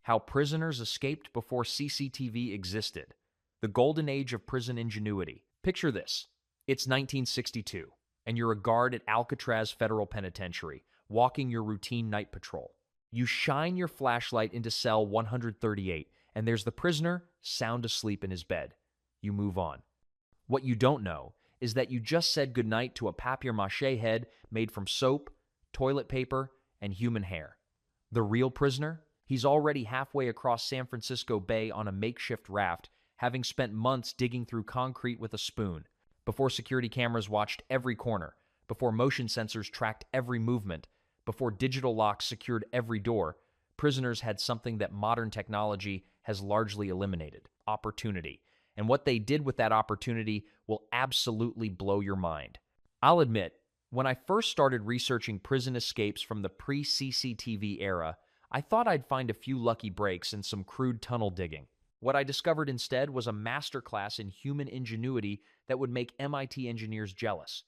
How prisoners escaped before CCTV existed. The golden age of prison ingenuity. Picture this. It's 1962, and you're a guard at Alcatraz Federal Penitentiary, walking your routine night patrol. You shine your flashlight into cell 138, and there's the prisoner, sound asleep in his bed. You move on. What you don't know is that you just said goodnight to a papier-mâché head made from soap, toilet paper, and human hair. The real prisoner? He's already halfway across San Francisco Bay on a makeshift raft, having spent months digging through concrete with a spoon, before security cameras watched every corner, before motion sensors tracked every movement, before digital locks secured every door. Prisoners had something that modern technology has largely eliminated: opportunity. And what they did with that opportunity will absolutely blow your mind. I'll admit, when I first started researching prison escapes from the pre-CCTV era, I thought I'd find a few lucky breaks and some crude tunnel digging. What I discovered instead was a masterclass in human ingenuity that would make MIT engineers jealous.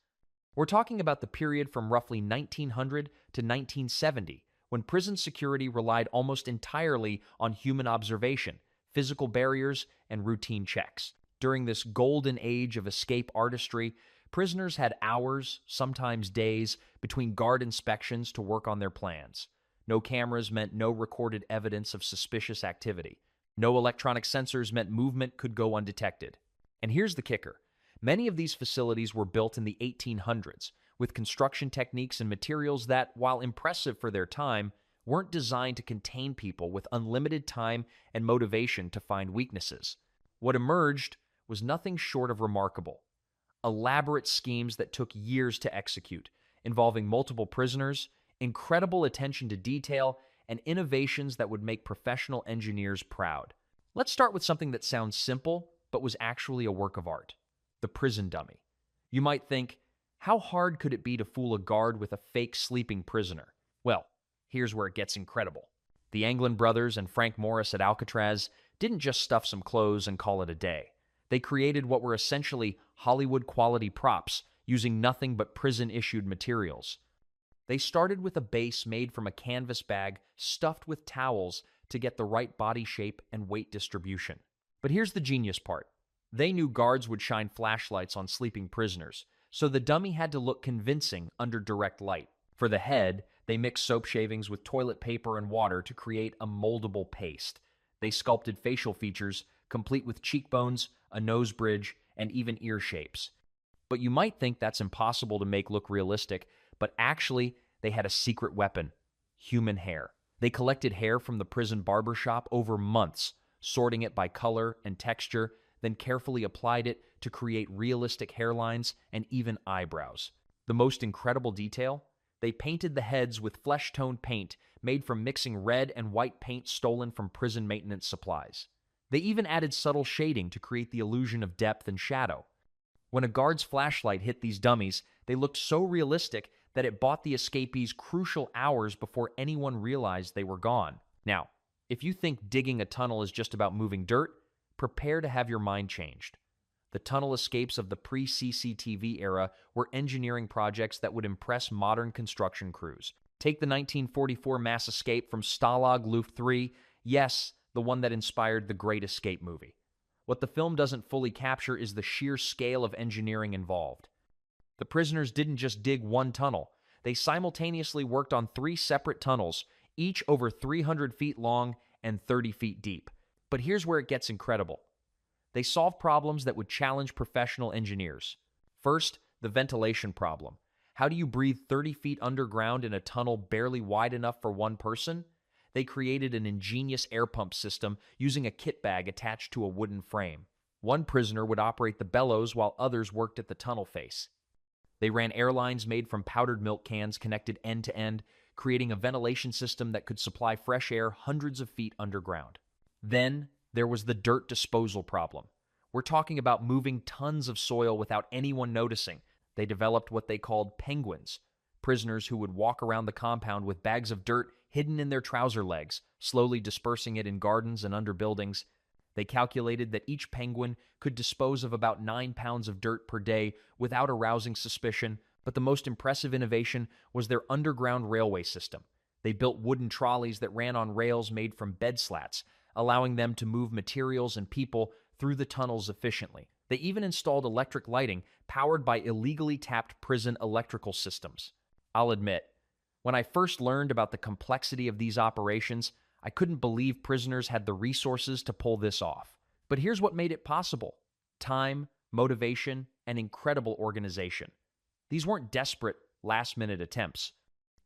We're talking about the period from roughly 1900 to 1970, when prison security relied almost entirely on human observation, physical barriers, and routine checks. During this golden age of escape artistry, prisoners had hours, sometimes days, between guard inspections to work on their plans. No cameras meant no recorded evidence of suspicious activity. No electronic sensors meant movement could go undetected. And here's the kicker. Many of these facilities were built in the 1800s, with construction techniques and materials that, while impressive for their time, weren't designed to contain people with unlimited time and motivation to find weaknesses. What emerged was nothing short of remarkable. Elaborate schemes that took years to execute, involving multiple prisoners, incredible attention to detail, and innovations that would make professional engineers proud. Let's start with something that sounds simple, but was actually a work of art: the prison dummy. You might think, how hard could it be to fool a guard with a fake sleeping prisoner? Well, here's where it gets incredible. The Anglin brothers and Frank Morris at Alcatraz didn't just stuff some clothes and call it a day. They created what were essentially Hollywood-quality props, using nothing but prison-issued materials. They started with a base made from a canvas bag stuffed with towels to get the right body shape and weight distribution. But here's the genius part. They knew guards would shine flashlights on sleeping prisoners, so the dummy had to look convincing under direct light. For the head, they mixed soap shavings with toilet paper and water to create a moldable paste. They sculpted facial features, complete with cheekbones, a nose bridge, and even ear shapes. But you might think that's impossible to make look realistic, but actually, they had a secret weapon: human hair. They collected hair from the prison barbershop over months, sorting it by color and texture, then carefully applied it to create realistic hairlines and even eyebrows. The most incredible detail? They painted the heads with flesh-tone paint made from mixing red and white paint stolen from prison maintenance supplies. They even added subtle shading to create the illusion of depth and shadow. When a guard's flashlight hit these dummies, they looked so realistic that it bought the escapees crucial hours before anyone realized they were gone. Now, if you think digging a tunnel is just about moving dirt, prepare to have your mind changed. The tunnel escapes of the pre-CCTV era were engineering projects that would impress modern construction crews. Take the 1944 mass escape from Stalag Luft 3, yes, the one that inspired the Great Escape movie. What the film doesn't fully capture is the sheer scale of engineering involved. The prisoners didn't just dig one tunnel. They simultaneously worked on 3 separate tunnels, each over 300 feet long and 30 feet deep. But here's where it gets incredible. They solved problems that would challenge professional engineers. First, the ventilation problem. How do you breathe 30 feet underground in a tunnel barely wide enough for one person? They created an ingenious air pump system using a kit bag attached to a wooden frame. One prisoner would operate the bellows while others worked at the tunnel face. They ran air lines made from powdered milk cans connected end to end, creating a ventilation system that could supply fresh air hundreds of feet underground. Then, there was the dirt disposal problem. We're talking about moving tons of soil without anyone noticing. They developed what they called penguins, prisoners who would walk around the compound with bags of dirt hidden in their trouser legs, slowly dispersing it in gardens and under buildings. They calculated that each penguin could dispose of about 9 pounds of dirt per day without arousing suspicion, but the most impressive innovation was their underground railway system. They built wooden trolleys that ran on rails made from bed slats, allowing them to move materials and people through the tunnels efficiently. They even installed electric lighting powered by illegally tapped prison electrical systems. I'll admit, when I first learned about the complexity of these operations, I couldn't believe prisoners had the resources to pull this off. But here's what made it possible: time, motivation, and incredible organization. These weren't desperate, last-minute attempts.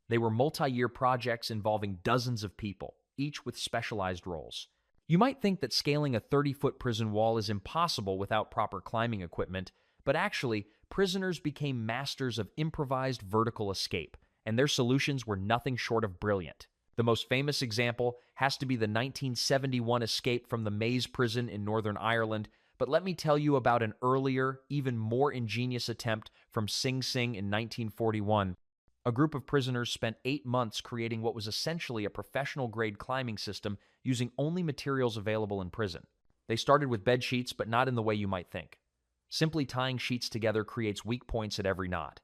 They were multi-year projects involving dozens of people, each with specialized roles. You might think that scaling a 30-foot prison wall is impossible without proper climbing equipment, but actually, prisoners became masters of improvised vertical escape, and their solutions were nothing short of brilliant. The most famous example has to be the 1971 escape from the Maze prison in Northern Ireland, but let me tell you about an earlier, even more ingenious attempt from Sing Sing in 1941. A group of prisoners spent 8 months creating what was essentially a professional-grade climbing system using only materials available in prison. They started with bed sheets, but not in the way you might think. Simply tying sheets together creates weak points at every knot.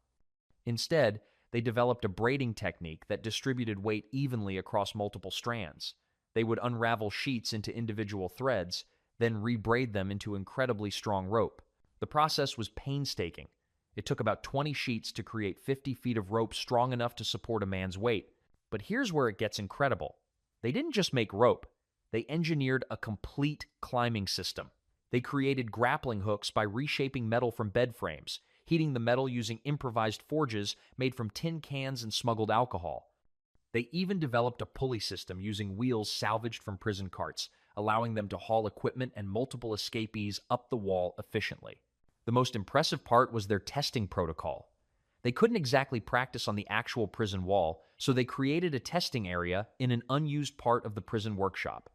Instead, they developed a braiding technique that distributed weight evenly across multiple strands. They would unravel sheets into individual threads, then rebraid them into incredibly strong rope. The process was painstaking. It took about 20 sheets to create 50 feet of rope strong enough to support a man's weight. But here's where it gets incredible. They didn't just make rope. They engineered a complete climbing system. They created grappling hooks by reshaping metal from bed frames, heating the metal using improvised forges made from tin cans and smuggled alcohol. They even developed a pulley system using wheels salvaged from prison carts, allowing them to haul equipment and multiple escapees up the wall efficiently. The most impressive part was their testing protocol. They couldn't exactly practice on the actual prison wall, so they created a testing area in an unused part of the prison workshop.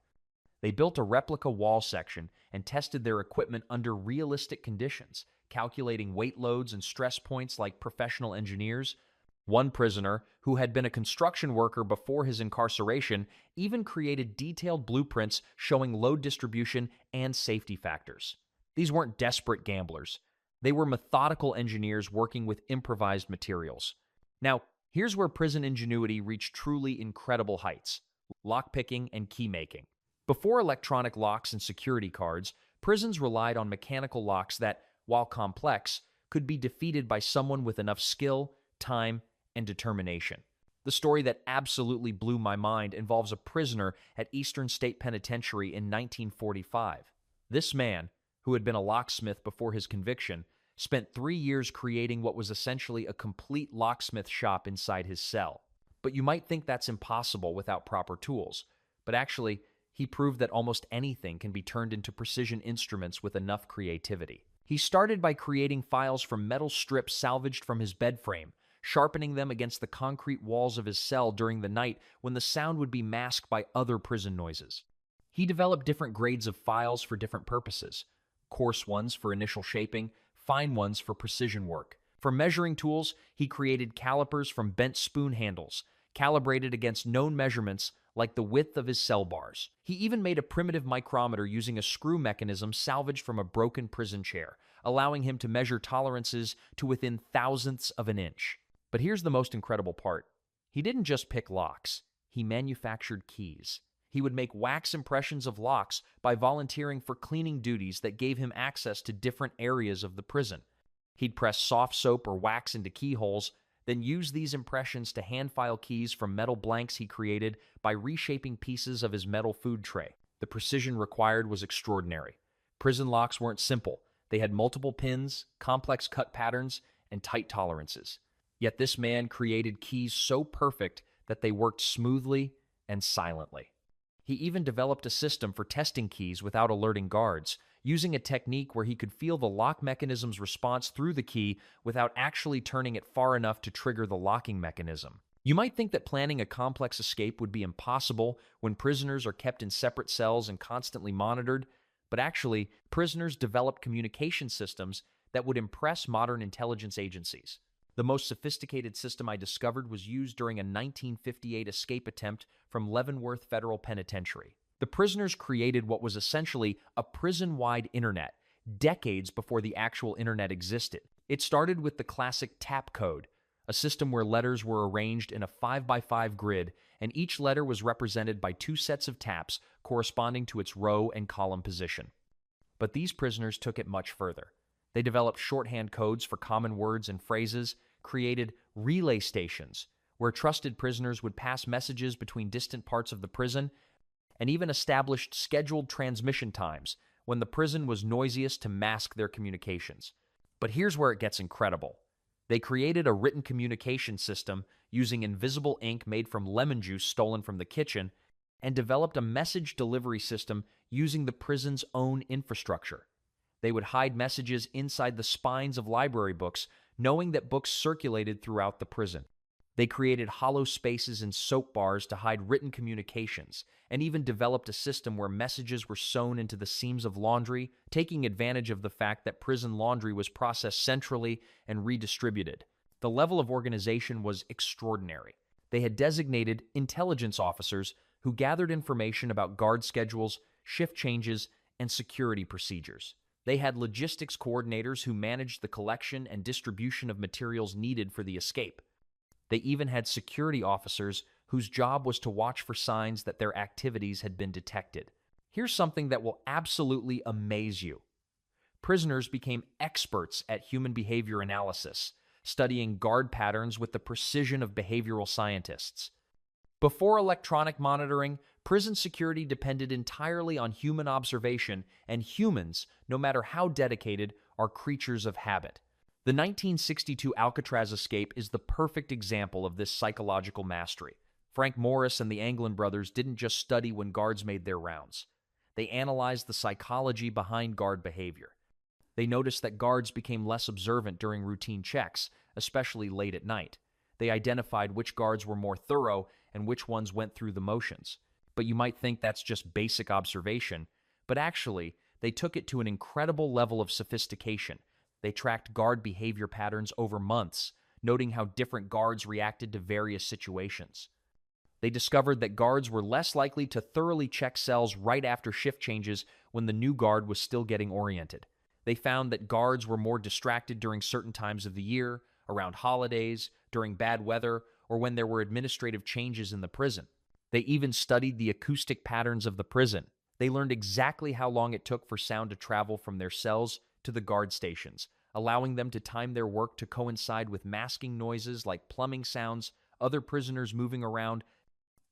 They built a replica wall section and tested their equipment under realistic conditions, calculating weight loads and stress points like professional engineers. One prisoner, who had been a construction worker before his incarceration, even created detailed blueprints showing load distribution and safety factors. These weren't desperate gamblers. They were methodical engineers working with improvised materials. Now, here's where prison ingenuity reached truly incredible heights: lockpicking and keymaking. Before electronic locks and security cards, prisons relied on mechanical locks that, while complex, could be defeated by someone with enough skill, time, and determination. The story that absolutely blew my mind involves a prisoner at Eastern State Penitentiary in 1945. This man, who had been a locksmith before his conviction, spent 3 years creating what was essentially a complete locksmith shop inside his cell. But you might think that's impossible without proper tools. But actually, he proved that almost anything can be turned into precision instruments with enough creativity. He started by creating files from metal strips salvaged from his bed frame, sharpening them against the concrete walls of his cell during the night when the sound would be masked by other prison noises. He developed different grades of files for different purposes: coarse ones for initial shaping, fine ones for precision work. For measuring tools, he created calipers from bent spoon handles, calibrated against known measurements like the width of his cell bars. He even made a primitive micrometer using a screw mechanism salvaged from a broken prison chair, allowing him to measure tolerances to within thousandths of an inch. But here's the most incredible part. He didn't just pick locks. He manufactured keys. He would make wax impressions of locks by volunteering for cleaning duties that gave him access to different areas of the prison. He'd press soft soap or wax into keyholes, then use these impressions to hand-file keys from metal blanks he created by reshaping pieces of his metal food tray. The precision required was extraordinary. Prison locks weren't simple. They had multiple pins, complex cut patterns, and tight tolerances. Yet this man created keys so perfect that they worked smoothly and silently. He even developed a system for testing keys without alerting guards, using a technique where he could feel the lock mechanism's response through the key without actually turning it far enough to trigger the locking mechanism. You might think that planning a complex escape would be impossible when prisoners are kept in separate cells and constantly monitored, but actually, prisoners developed communication systems that would impress modern intelligence agencies. The most sophisticated system I discovered was used during a 1958 escape attempt from Leavenworth Federal Penitentiary. The prisoners created what was essentially a prison-wide internet, decades before the actual internet existed. It started with the classic tap code, a system where letters were arranged in a 5 by 5 grid, and each letter was represented by 2 sets of taps corresponding to its row and column position. But these prisoners took it much further. They developed shorthand codes for common words and phrases, created relay stations, where trusted prisoners would pass messages between distant parts of the prison, and even established scheduled transmission times when the prison was noisiest to mask their communications. But here's where it gets incredible. They created a written communication system using invisible ink made from lemon juice stolen from the kitchen, and developed a message delivery system using the prison's own infrastructure. They would hide messages inside the spines of library books, knowing that books circulated throughout the prison. They created hollow spaces in soap bars to hide written communications, and even developed a system where messages were sewn into the seams of laundry, taking advantage of the fact that prison laundry was processed centrally and redistributed. The level of organization was extraordinary. They had designated intelligence officers who gathered information about guard schedules, shift changes, and security procedures. They had logistics coordinators who managed the collection and distribution of materials needed for the escape. They even had security officers whose job was to watch for signs that their activities had been detected. Here's something that will absolutely amaze you. Prisoners became experts at human behavior analysis, studying guard patterns with the precision of behavioral scientists. Before electronic monitoring, prison security depended entirely on human observation, and humans, no matter how dedicated, are creatures of habit. The 1962 Alcatraz escape is the perfect example of this psychological mastery. Frank Morris and the Anglin brothers didn't just study when guards made their rounds. They analyzed the psychology behind guard behavior. They noticed that guards became less observant during routine checks, especially late at night. They identified which guards were more thorough and which ones went through the motions. But you might think that's just basic observation, but actually, they took it to an incredible level of sophistication. They tracked guard behavior patterns over months, noting how different guards reacted to various situations. They discovered that guards were less likely to thoroughly check cells right after shift changes when the new guard was still getting oriented. They found that guards were more distracted during certain times of the year, around holidays, during bad weather, or when there were administrative changes in the prison. They even studied the acoustic patterns of the prison. They learned exactly how long it took for sound to travel from their cells to the guard stations, allowing them to time their work to coincide with masking noises like plumbing sounds, other prisoners moving around,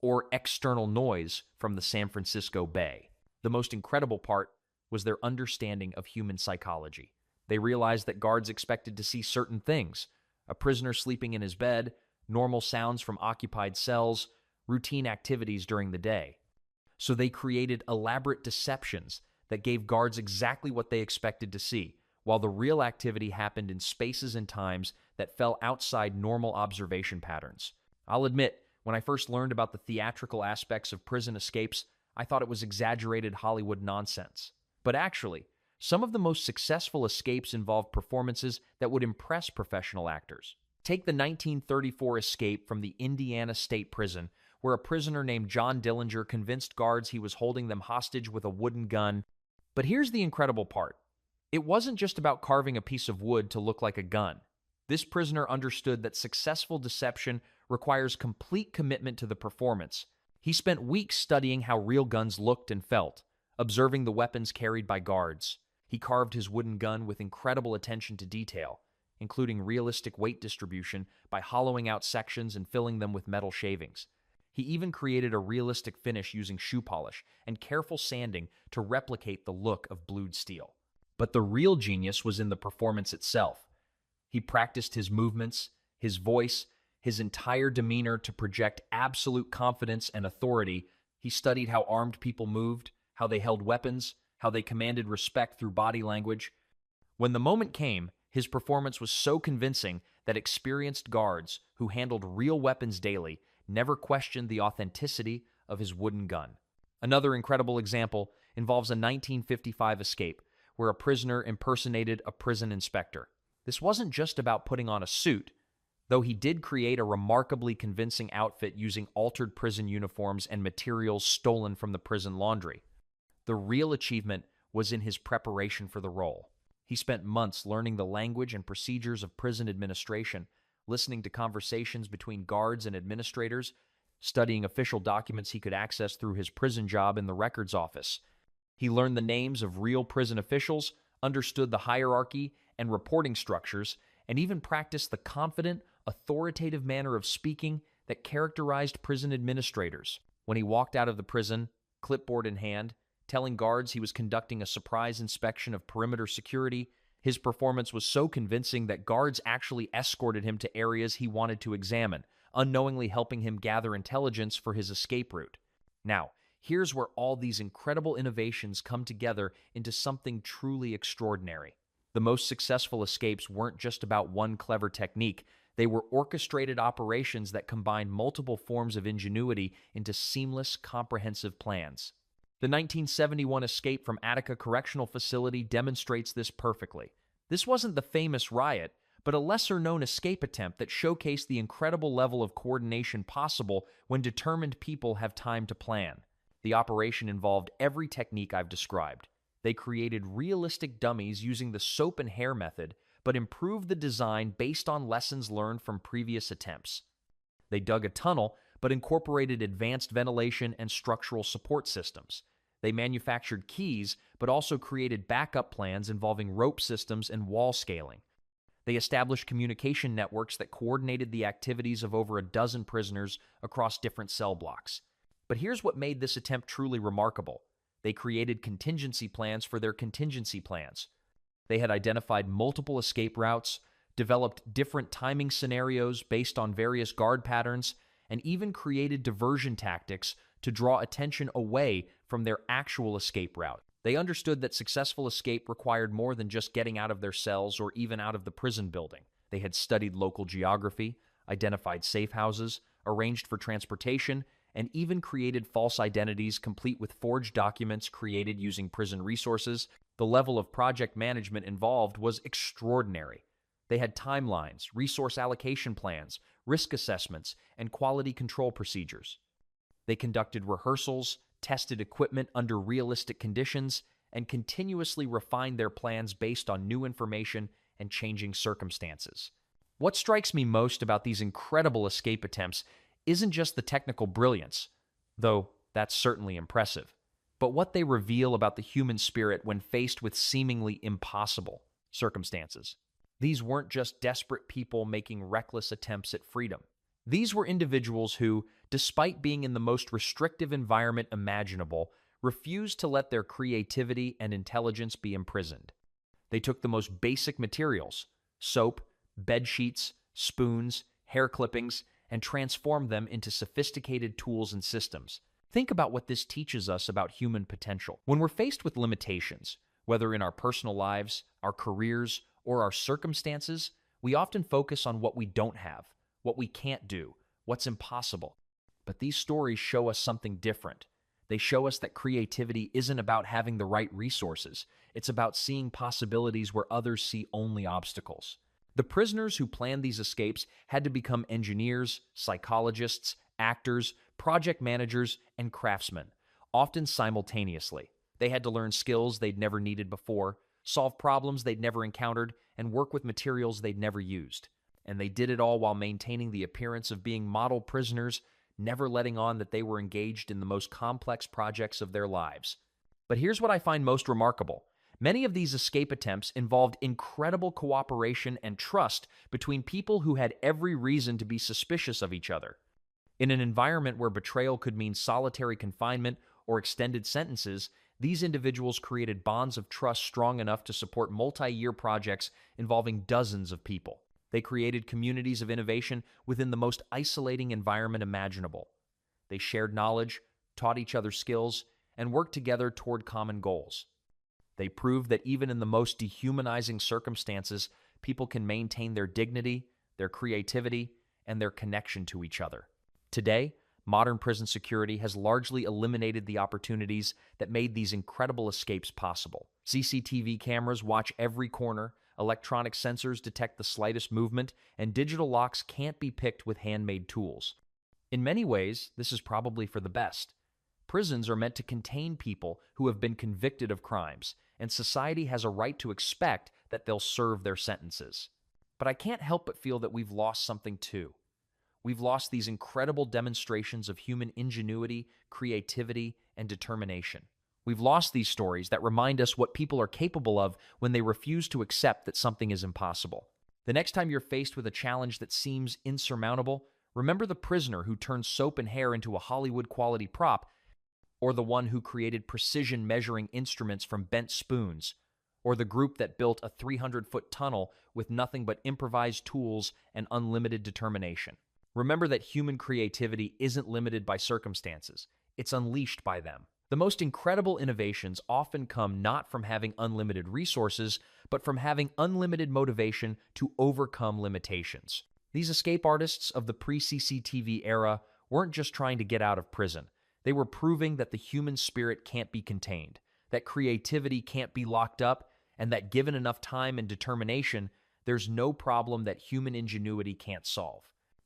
or external noise from the San Francisco Bay. The most incredible part was their understanding of human psychology. They realized that guards expected to see certain things: a prisoner sleeping in his bed, normal sounds from occupied cells, routine activities during the day. So they created elaborate deceptions that gave guards exactly what they expected to see, while the real activity happened in spaces and times that fell outside normal observation patterns. I'll admit, when I first learned about the theatrical aspects of prison escapes, I thought it was exaggerated Hollywood nonsense. But actually, some of the most successful escapes involved performances that would impress professional actors. Take the 1934 escape from the Indiana State Prison, where a prisoner named John Dillinger convinced guards he was holding them hostage with a wooden gun. But here's the incredible part. It wasn't just about carving a piece of wood to look like a gun. This prisoner understood that successful deception requires complete commitment to the performance. He spent weeks studying how real guns looked and felt, observing the weapons carried by guards. He carved his wooden gun with incredible attention to detail, including realistic weight distribution by hollowing out sections and filling them with metal shavings. He even created a realistic finish using shoe polish and careful sanding to replicate the look of blued steel. But the real genius was in the performance itself. He practiced his movements, his voice, his entire demeanor to project absolute confidence and authority. He studied how armed people moved, how they held weapons, how they commanded respect through body language. When the moment came, his performance was so convincing that experienced guards who handled real weapons daily never questioned the authenticity of his wooden gun. Another incredible example involves a 1955 escape where a prisoner impersonated a prison inspector. This wasn't just about putting on a suit, though he did create a remarkably convincing outfit using altered prison uniforms and materials stolen from the prison laundry. The real achievement was in his preparation for the role. He spent months learning the language and procedures of prison administration, listening to conversations between guards and administrators, studying official documents he could access through his prison job in the records office. He learned the names of real prison officials, understood the hierarchy and reporting structures, and even practiced the confident, authoritative manner of speaking that characterized prison administrators. When he walked out of the prison, clipboard in hand, telling guards he was conducting a surprise inspection of perimeter security, his performance was so convincing that guards actually escorted him to areas he wanted to examine, unknowingly helping him gather intelligence for his escape route. Now, here's where all these incredible innovations come together into something truly extraordinary. The most successful escapes weren't just about one clever technique. They were orchestrated operations that combined multiple forms of ingenuity into seamless, comprehensive plans. The 1971 escape from Attica Correctional Facility demonstrates this perfectly. This wasn't the famous riot, but a lesser-known escape attempt that showcased the incredible level of coordination possible when determined people have time to plan. The operation involved every technique I've described. They created realistic dummies using the soap and hair method, but improved the design based on lessons learned from previous attempts. They dug a tunnel, but incorporated advanced ventilation and structural support systems. They manufactured keys, but also created backup plans involving rope systems and wall scaling. They established communication networks that coordinated the activities of over a dozen prisoners across different cell blocks. But here's what made this attempt truly remarkable. They created contingency plans for their contingency plans. They had identified multiple escape routes, developed different timing scenarios based on various guard patterns, and even created diversion tactics to draw attention away from their actual escape route. They understood that successful escape required more than just getting out of their cells or even out of the prison building. They had studied local geography, identified safe houses, arranged for transportation, and even created false identities complete with forged documents created using prison resources. The level of project management involved was extraordinary. They had timelines, resource allocation plans, risk assessments, and quality control procedures. They conducted rehearsals, tested equipment under realistic conditions, and continuously refined their plans based on new information and changing circumstances. What strikes me most about these incredible escape attempts isn't just the technical brilliance, though that's certainly impressive, but what they reveal about the human spirit when faced with seemingly impossible circumstances. These weren't just desperate people making reckless attempts at freedom. These were individuals who, despite being in the most restrictive environment imaginable, refused to let their creativity and intelligence be imprisoned. They took the most basic materials, soap, bed sheets, spoons, hair clippings, and transformed them into sophisticated tools and systems. Think about what this teaches us about human potential. When we're faced with limitations, whether in our personal lives, our careers, or our circumstances, we often focus on what we don't have, what we can't do, what's impossible. But these stories show us something different. They show us that creativity isn't about having the right resources. It's about seeing possibilities where others see only obstacles. The prisoners who planned these escapes had to become engineers, psychologists, actors, project managers, and craftsmen, often simultaneously. They had to learn skills they'd never needed before, solve problems they'd never encountered, and work with materials they'd never used. And they did it all while maintaining the appearance of being model prisoners, never letting on that they were engaged in the most complex projects of their lives. But here's what I find most remarkable. Many of these escape attempts involved incredible cooperation and trust between people who had every reason to be suspicious of each other. In an environment where betrayal could mean solitary confinement or extended sentences, these individuals created bonds of trust strong enough to support multi-year projects involving dozens of people. They created communities of innovation within the most isolating environment imaginable. They shared knowledge, taught each other skills, and worked together toward common goals. They proved that even in the most dehumanizing circumstances, people can maintain their dignity, their creativity, and their connection to each other. Today, modern prison security has largely eliminated the opportunities that made these incredible escapes possible. CCTV cameras watch every corner, electronic sensors detect the slightest movement, and digital locks can't be picked with handmade tools. In many ways, this is probably for the best. Prisons are meant to contain people who have been convicted of crimes, and society has a right to expect that they'll serve their sentences. But I can't help but feel that we've lost something too. We've lost these incredible demonstrations of human ingenuity, creativity, and determination. We've lost these stories that remind us what people are capable of when they refuse to accept that something is impossible. The next time you're faced with a challenge that seems insurmountable, remember the prisoner who turned soap and hair into a Hollywood-quality prop, or the one who created precision measuring instruments from bent spoons, or the group that built a 300-foot tunnel with nothing but improvised tools and unlimited determination. Remember that human creativity isn't limited by circumstances, it's unleashed by them. The most incredible innovations often come not from having unlimited resources, but from having unlimited motivation to overcome limitations. These escape artists of the pre-CCTV era weren't just trying to get out of prison. They were proving that the human spirit can't be contained, that creativity can't be locked up, and that given enough time and determination, there's no problem that human ingenuity can't solve.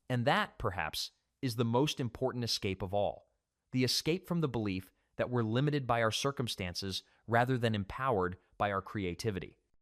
And that, perhaps, is the most important escape of all. The escape from the belief that we're limited by our circumstances rather than empowered by our creativity.